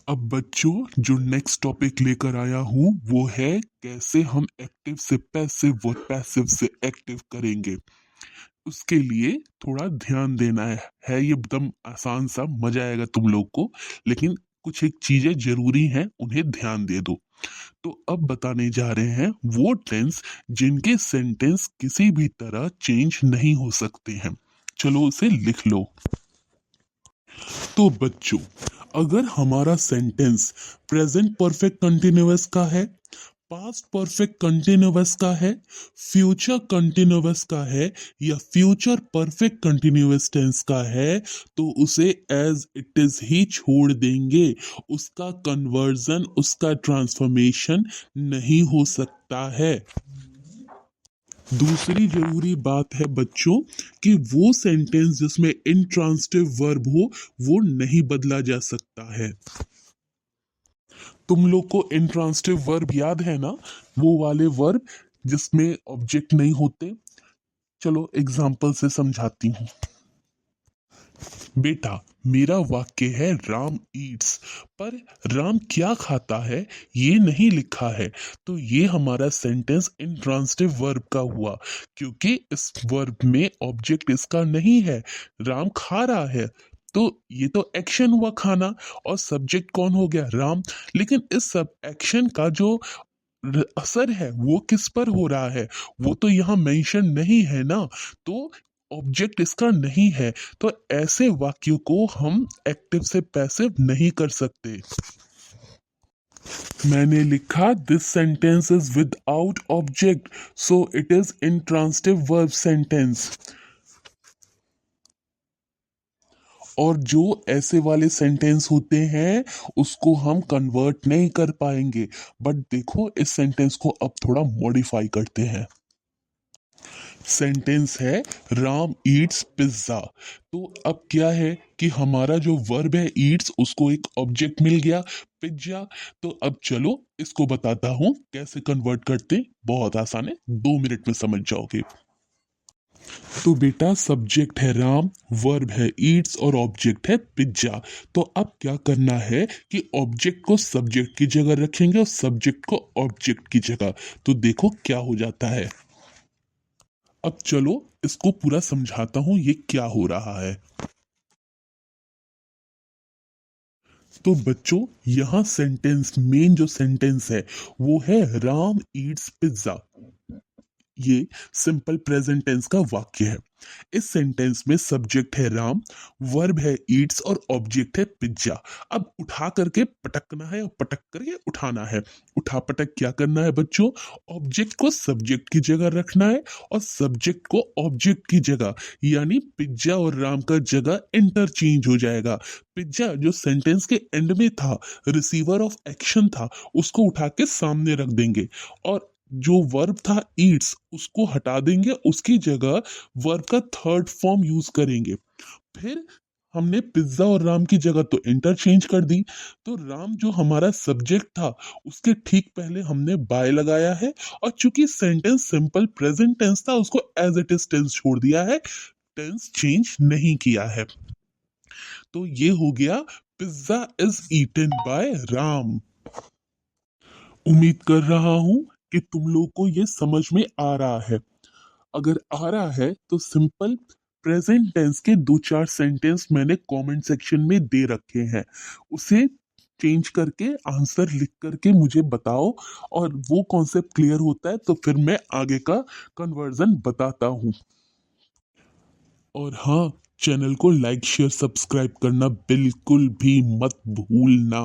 अब बच्चों जो नेक्स्ट टॉपिक लेकर आया हूँ वो है कैसे हम एक्टिव से पैसिव और पैसिव से एक्टिव करेंगे। उसके लिए थोड़ा ध्यान देना है ये एकदम आसान सा मजा आएगा तुम लोग को। लेकिन कुछ एक चीजें जरूरी हैं उन्हें ध्यान दे दो। तो अब बताने जा रहे हैं वो टेंस जिनके सेंटेंस किसी भी तरह चेंज नहीं हो सकते हैं। चलो उसे लिख लो। तो बच्चों अगर हमारा सेंटेंस प्रेजेंट परफेक्ट कंटिन्यूअस का है, पास्ट परफेक्ट कंटिन्यूअस का है, फ्यूचर कंटिन्यूअस का है या फ्यूचर परफेक्ट कंटिन्यूअस टेंस का है तो उसे एज इट इज ही छोड़ देंगे। उसका कन्वर्जन, उसका ट्रांसफॉर्मेशन नहीं हो सकता है। दूसरी जरूरी बात है बच्चों कि वो सेंटेंस जिसमें इंट्रांसिटिव वर्ब हो वो नहीं बदला जा सकता है। तुम लोग को इंट्रांसिटिव वर्ब याद है ना, वो वाले वर्ब जिसमें ऑब्जेक्ट नहीं होते। चलो एग्जाम्पल से समझाती हूँ। बेटा मेरा वाक्य है राम ईट्स, पर राम क्या खाता है ये नहीं लिखा है, तो ये हमारा सेंटेंस इंट्रांसिटिव वर्ब का हुआ क्योंकि इस वर्ब में ऑब्जेक्ट इसका नहीं है, राम खा रहा है। तो ये तो एक्शन हुआ खाना, और सब्जेक्ट कौन हो गया, राम। लेकिन इस सब एक्शन का जो असर है वो किस पर हो रहा है वो तो यहाँ मेंशन नहीं है ना, तो ऑब्जेक्ट इसका नहीं है। तो ऐसे वाक्यों को हम एक्टिव से पैसिव नहीं कर सकते। मैंने लिखा this sentence is without object so it is intransitive verb sentence. और जो ऐसे वाले सेंटेंस होते हैं उसको हम कन्वर्ट नहीं कर पाएंगे। बट देखो इस सेंटेंस को अब थोड़ा मॉडिफाई करते हैं। सेंटेंस है राम ईट्स पिज्जा। तो अब क्या है कि हमारा जो वर्ब है ईट्स उसको एक ऑब्जेक्ट मिल गया पिज्जा। तो अब चलो इसको बताता हूं कैसे कन्वर्ट करते। बहुत आसान है, 2 मिनट में समझ जाओगे। तो बेटा सब्जेक्ट है राम, वर्ब है ईट्स और ऑब्जेक्ट है पिज्जा। तो अब क्या करना है कि ऑब्जेक्ट को सब्जेक्ट की जगह रखेंगे और सब्जेक्ट को ऑब्जेक्ट की जगह। तो देखो क्या हो जाता है। अब चलो इसको पूरा समझाता हूं ये क्या हो रहा है। तो बच्चों यहां सेंटेंस, मेन जो सेंटेंस है वो है राम ईट्स पिज्जा। ये सिंपल प्रेजेंट टेंस का वाक्य है। इस सेंटेंस में सब्जेक्ट है राम, वर्ब है ईट्स और ऑब्जेक्ट है पिज्जा। अब उठा करके पटकना है और पटक करके उठाना है। उठा पटक क्या करना है बच्चों, ऑब्जेक्ट को सब्जेक्ट की जगह रखना है और सब्जेक्ट को ऑब्जेक्ट की जगह, यानी पिज्जा और राम का जगह इंटरचेंज हो जाएगा। पिज्जा जो सेंटेंस के एंड में था, रिसीवर ऑफ एक्शन था, उसको उठा के सामने रख देंगे और जो वर्ब था ईट्स उसको हटा देंगे, उसकी जगह वर्ब का थर्ड फॉर्म यूज करेंगे। फिर हमने पिज्जा और राम की जगह तो इंटरचेंज कर दी। तो राम जो हमारा सब्जेक्ट था उसके ठीक पहले हमने बाय लगाया है, और चूंकि सेंटेंस सिंपल प्रेजेंट टेंस था उसको एज इट इज टेंस छोड़ दिया है, टेंस चेंज नहीं किया है। तो ये हो गया pizza is eaten by Ram. उम्मीद कर रहा हूं कि तुम लोग को ये समझ में आ रहा है। अगर आ रहा है तो सिंपल प्रेजेंट टेंस के 2-4 सेंटेंस मैंने कमेंट सेक्शन में दे रखे हैं, उसे चेंज करके आंसर लिख करके मुझे बताओ, और वो कॉन्सेप्ट क्लियर होता है तो फिर मैं आगे का कन्वर्जन बताता हूँ। और हाँ, चैनल को लाइक शेयर सब्सक्राइब करना बिल्कुल भी मत भूलना।